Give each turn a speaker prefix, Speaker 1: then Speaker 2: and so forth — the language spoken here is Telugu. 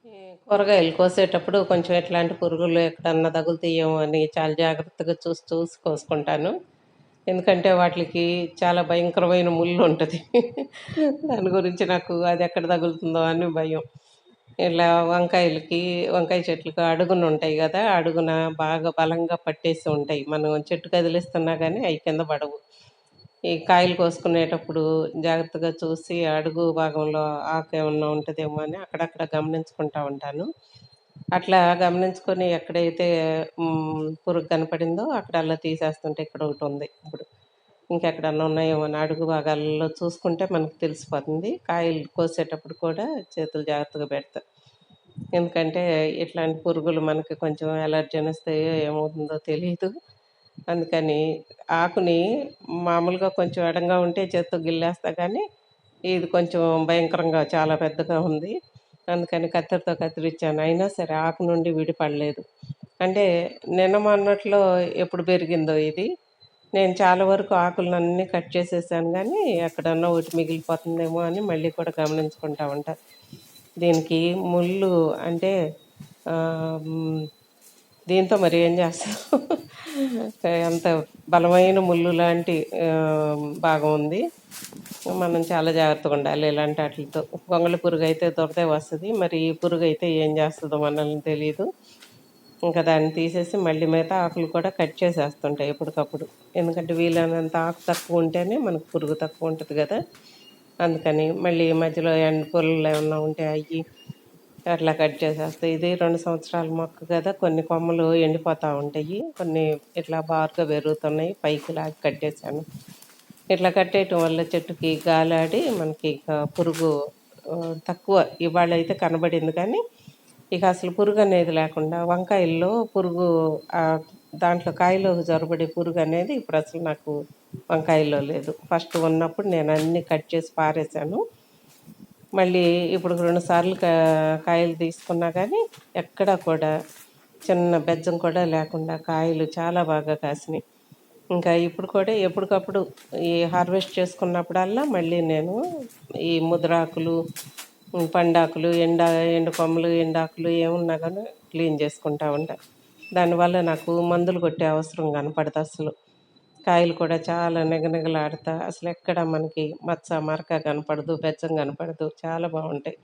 Speaker 1: ఈ కూరగాయలు కోసేటప్పుడు కొంచెం ఎట్లాంటి పురుగులు ఎక్కడన్నా తగులుతాయేమో అని చాలా జాగ్రత్తగా చూసి చూసి కోసుకుంటాను. ఎందుకంటే వాటికి చాలా భయంకరమైన ముళ్ళు ఉంటది. దాని గురించి నాకు అది ఎక్కడ తగులుతుందో అని భయం. ఇలా వంకాయ చెట్లకు అడుగున ఉంటాయి గదా! అడుగున బాగా బలంగా పట్టేసి ఉంటాయి. మనం చెట్టు కదిలిస్తున్నా గానీ అయి కింద పడవు. ఈ కాయలు కోసుకునేటప్పుడు జాగ్రత్తగా చూసి అడుగు భాగంలో ఆకేమన్నా ఉంటదేమో అని అక్కడక్కడ గమనించుకుంటా ఉంటాను. అట్లా గమనించుకొని ఎక్కడైతే పురుగు కనపడిందో అక్కడల్లా తీసేస్తుంటే ఇక్కడొకటుంది ఇప్పుడు. ఇంకెక్కడన్నా ఉన్నాయేమో అని అడుగు భాగాలలో చూసుకుంటే మనకు తెలిసిపోతుంది. కాయలు కోసేటప్పుడు కూడా చేతులు జాగ్రత్తగా పెడతా. ఎందుకంటే ఇట్లాంటి పురుగులు మనకి కొంచెం అలర్జీని ఇస్తాయో ఏమవుతుందో తెలీదు. అందుకని ఆకుని మామూలుగా కొంచెం ఎడంగా ఉంటే చేత్తో గిల్లేస్తా కానీ, ఇది కొంచెం భయంకరంగా చాలా పెద్దగా ఉంది. అందుకని కత్తెరతో కత్తిరించాను. అయినా సరే ఆకు నుండి విడిపడలేదు. అంటే నిన్న మొన్నట్లో ఎప్పుడు పెరిగిందో ఇది. నేను చాలా వరకు ఆకులనన్నీ కట్ చేసేసాను గానీ, ఎక్కడన్నా ఒకటి మిగిలిపోతుందేమో అని మళ్ళీ కూడా గమనించుకుంటా ఉంటా. దీనికి ముళ్ళు అంటే హ్మ్. దీంతో మరి ఏం చేస్తాం? అంత బలమైన ముల్లు లాంటి భాగం ఉంది. మనం చాలా జాగ్రత్తగా ఉండాలి ఇలాంటి ఆటిలతో. గొంగళి పురుగయితే దొరదే వస్తది. మరి ఈ పురుగయితే ఏం చేస్తదో మనల్ని తెలీదు. ఇంకా దాన్ని తీసేసి మళ్ళీ మిగతా ఆకులు కూడా కట్ చేసేస్తుంటా ఎప్పటికప్పుడు. ఎందుకంటే వీలైనంత ఆకు తక్కువ ఉంటేనే మనకు పురుగు తక్కువ ఉంటది గదా! అందుకని మళ్ళీ మధ్యలో ఎండు పుల్లలేమన్నా ఉంటే అయ్యి అట్లా కట్ చేసేస్తా. ఇది 2 సంవత్సరాల మొక్క గదా! కొన్ని కొమ్మలు ఎండిపోతా ఉంటాయి. కొన్ని ఇట్లా బారుగా పెరుగుతున్నాయి. పైకి లాగి కట్టేసాను. ఇట్లా కట్టేయటం వల్ల చెట్టుకి గాలాడి మనకి ఇక పురుగు తక్కువ ఇవాళైతే కనబడింది కానీ, ఇక అసలు పురుగనేది లేకుండా వంకాయల్లో పురుగు దాంట్లో కాయలోకి జొరబడే పురుగనేది ఇప్పుడసలు నాకు వంకాయల్లో లేదు. ఫస్ట్ ఉన్నప్పుడు నేను అన్నీ కట్ చేసి పారేశాను. మళ్ళీ ఇప్పుడు 2 సార్లు కాయలు తీసుకున్నా కానీ ఎక్కడా కూడా చిన్న బెజ్జం కూడా లేకుండా కాయలు చాలా బాగా కాసినాయి. ఇంకా ఇప్పుడు కూడా ఎప్పటికప్పుడు ఈ హార్వెస్ట్ చేసుకున్నప్పుడల్లా మళ్ళీ నేను ఈ ముదిరాకులు, పండాకులు, ఎండు కొమ్మలు, ఎండాకులు ఏమున్నా గానీ క్లీన్ చేసుకుంటా ఉంటా. దానివల్ల నాకు మందులు కొట్టే అవసరం కనపడదు అసలు. కాయలు కూడా చాలా నిగనిగలాడతా అసలెక్కడ మనకి మచ్చ, మరక కనపడదు, బెచ్చం కనపడదు. చాలా బావుంటాయి.